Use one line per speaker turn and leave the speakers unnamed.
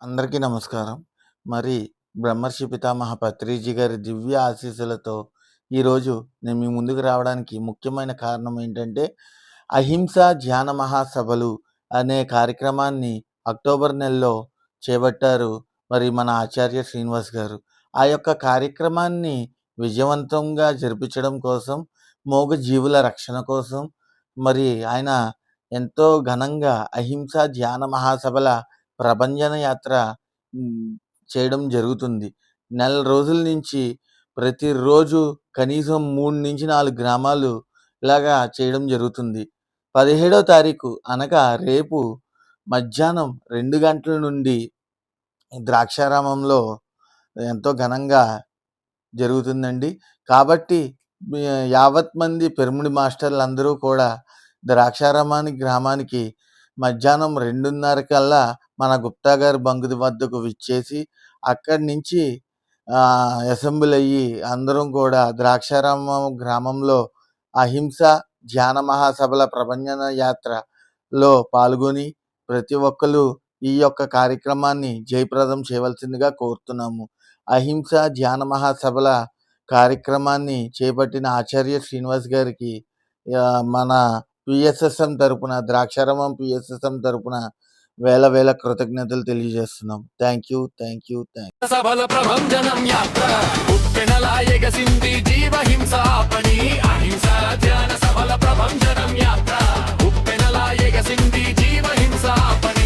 అందరికీ నమస్కారం. మరి బ్రహ్మర్షి పితామహ పత్రిజీ గారి దివ్య ఆశీస్సులతో ఈరోజు నేను మీ ముందుకు రావడానికి ముఖ్యమైన కారణం ఏంటంటే, అహింసా ధ్యాన మహాసభలు అనే కార్యక్రమాన్ని అక్టోబర్ నెలలో చేపట్టారు మరి మన ఆచార్య శ్రీనివాస్ గారు. ఆ యొక్క కార్యక్రమాన్ని విజయవంతంగా జరిపించడం కోసం, మూగజీవుల రక్షణ కోసం మరి ఆయన ఎంతో ఘనంగా అహింసా ధ్యాన మహాసభల ప్రభంజన యాత్ర హ్మ్. చేయడం జరుగుతుంది. నెల రోజుల నుంచి ప్రతిరోజు కనీసం 3-4 గ్రామాలు ఇలాగా చేయడం జరుగుతుంది. 17వ తారీఖు అనగా రేపు మధ్యాహ్నం 2 గంటల నుండి ద్రాక్షారామంలో ఎంతో ఘనంగా జరుగుతుందండి. కాబట్టి మీ యావత్ మంది పిరమిడ్ మాస్టర్లందరూ కూడా గ్రామానికి మధ్యాహ్నం 2:30 కల్లా మన గుప్తా గారి బంకు వద్దకు విచ్చేసి, అక్కడి నుంచి అసెంబుల్ అయ్యి అందరం కూడా ద్రాక్షారామం గ్రామంలో అహింస ధ్యాన మహాసభల ప్రభంజన యాత్రలో పాల్గొని ప్రతి ఒక్కళ్ళు ఈ యొక్క కార్యక్రమాన్ని జయప్రదం చేయవలసిందిగా కోరుతున్నాము. అహింస ధ్యాన మహాసభల కార్యక్రమాన్ని చేపట్టిన ఆచార్య శ్రీనివాస్ గారికి మన పిఎస్ఎస్ఎం తరపున ద్రాక్షారామం పిఎస్ఎస్ఎం తరపున వేల వేల కృతజ్ఞతలు తెలియజేస్తున్నాం. Thank you.
సబల ప్రభంజనం యాత్ర ఉప్పెనలాయగసింది జీవహింసాపణి అహింస ధ్యాన సబల ప్రభంజనం యాత్ర ఉప్పెనలాయగసింది జీవహింసాపణి